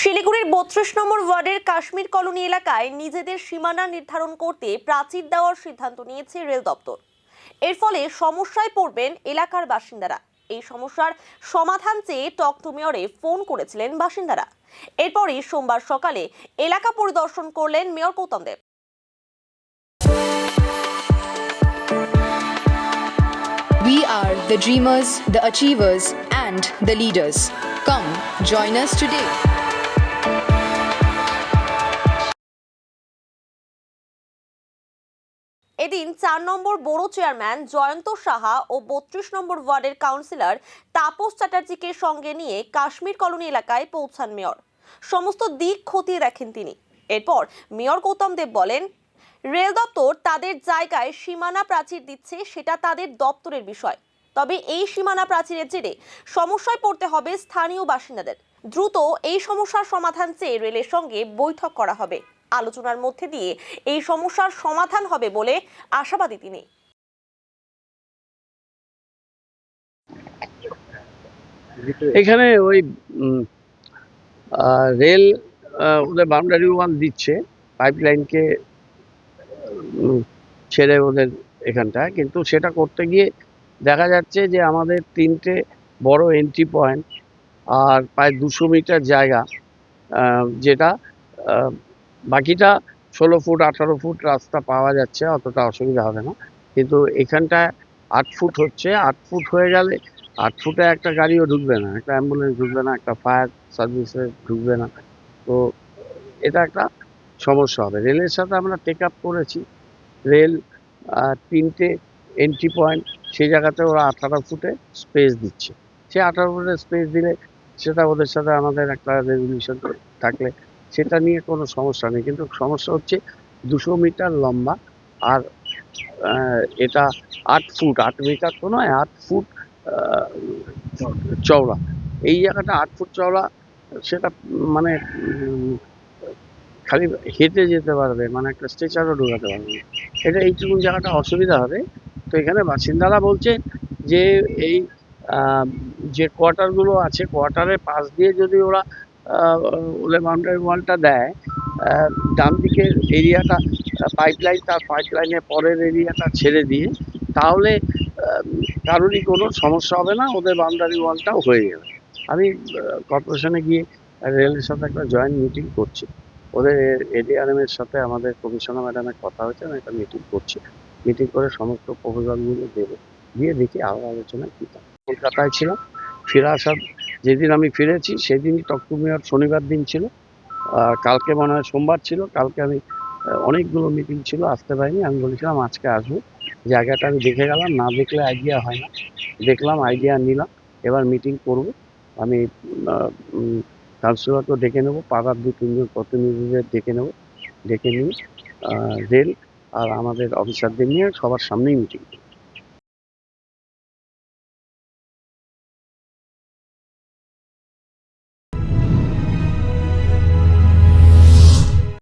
শিলিগুড়ির ৩২ নম্বর ওয়ার্ডের কাশ্মীর কলোনি এলাকায় নিজেদের সীমানা নির্ধারণ করতে প্রাচীর দেওয়ার সিদ্ধান্ত নিয়েছে রেল দপ্তর। এর ফলে সমস্যায় পড়বেন এলাকার বাসিন্দারা। এই সমস্যার সমাধান চেয়ে টক টু মেয়রে ফোন করেছিলেন বাসিন্দারা। এরপরই সোমবার সকালে এলাকা পরিদর্শন করলেন mayor Gautam Deb. We are the dreamers, the achievers, and the leaders. Come, join us today. এদিন ৪ নম্বর বড় চেয়ারম্যান জয়ন্ত সাহা ও ৩২ নম্বর ওয়ার্ডের কাউন্সিলর তাপস চ্যাটার্জিকে সঙ্গে নিয়ে কাশ্মীর কলোনি এলাকায় পৌঁছান মেয়র। সমস্ত দিক খতিয়ে দেখেন তিনি। এরপর মেয়র গৌতম দেব বলেন, রেল দপ্তর তাদের জায়গায় সীমানা প্রাচীর দিচ্ছে, সেটা তাদের দপ্তরের বিষয়। তবে এই সীমানা প্রাচীরের জেরে সমস্যায় পড়তে হবে স্থানীয় বাসিন্দাদের। দ্রুত এই সমস্যার সমাধান চেয়ে রেলের সঙ্গে বৈঠক করা হবে। আলোচনার মধ্যে দিয়ে এই সমস্যার সমাধান হবে বলে আশাবাদী তিনি। এখানে ওই রেল ওদের বাউন্ডারি ওয়াল দিচ্ছে, পাইপলাইনকে ছেড়ে ওদের এখানটা, কিন্তু সেটা করতে গিয়ে দেখা যাচ্ছে যে আমাদের 3টে বড় এন্ট্রি পয়েন্ট আর প্রায় 200 মিটার জায়গা, যেটা বাকিটা 16 ফুট 18 ফুট রাস্তা পাওয়া যাচ্ছে, অতটা অসুবিধা হবে না। কিন্তু এখানটায় 8 ফুট হচ্ছে। 8 ফুট হয়ে গেলে 8 ফুটে একটা গাড়িও ঢুকবে না, একটা অ্যাম্বুলেন্স ঢুকবে না, একটা ফায়ার সার্ভিসে ঢুকবে না। তো এটা একটা সমস্যা হবে। রেলের সাথে আমরা টেক আপ করেছি। রেল 3টে এন্ট্রি পয়েন্ট, সেই জায়গাতে ওরা 18 ফুটে স্পেস দিচ্ছে। সে 18 ফুটের স্পেস দিলে সেটা ওদের সাথে আমাদের একটা রেজুলিউশন থাকলে সেটা নিয়ে কোনো সমস্যা নেই। কিন্তু সমস্যা হচ্ছে 200 মিটার লম্বা, আর এটা 8 ফুট, 8 মিটার তো নয়, 8 ফুট চওড়া। এই জায়গাটা 8 ফুট চওড়া, সেটা মানে খালি হেঁটে যেতে পারবে, মানে একটা স্ট্রেচারও ঢোকাতে পারবে না। এটা এইটুকুন জায়গাটা অসুবিধা হবে। তো এখানে বাসিন্দারা বলছে যে এই যে কোয়ার্টারগুলো আছে, কোয়ার্টারের পাশ দিয়ে যদি ওরা ওদের বাউন্ডারি ওয়ালটা দেয়, ডান দিকের এরিয়াটা পাইপলাইন, তার পাইপলাইনের পরের এরিয়াটা ছেড়ে দিয়ে, তাহলে কারোরই কোনো সমস্যা হবে না, ওদের বাউন্ডারি ওয়ালটাও হয়ে যাবে। আমি কর্পোরেশনে গিয়ে রেলের সাথে একটা জয়েন্ট মিটিং করছি। ওদের এডিআরএমের সাথে আমাদের কমিশনার ম্যাডামের কথা হয়েছে, আমি একটা মিটিং করছি। মিটিং করে সমস্ত প্রপোজালগুলো দেবো, দিয়ে দেখি আরও আলোচনায় কী থাকে। কলকাতায় ছিলাম, ফিরে আসার যেদিন আমি ফিরেছি সেদিনই টক টু মেয়র শনিবার দিন ছিল, আর কালকে মনে হয় সোমবার ছিল। কালকে আমি অনেকগুলো মিটিং ছিল, আসতে পারিনি। আমি বলেছিলাম আজকে আসবো। জায়গাটা আমি দেখে গেলাম, না দেখলে আইডিয়া হয় না। দেখলাম, আইডিয়া নিলাম, এবার মিটিং করব। আমি কাউন্সিলরকেও ডেকে নেবো, পাড়ার 2-3 জন প্রতিনিধিদের ডেকে নেবো, ডেকে নিয়ে রেল আর আমাদের অফিসারদের নিয়ে সবার সামনেই মিটিং।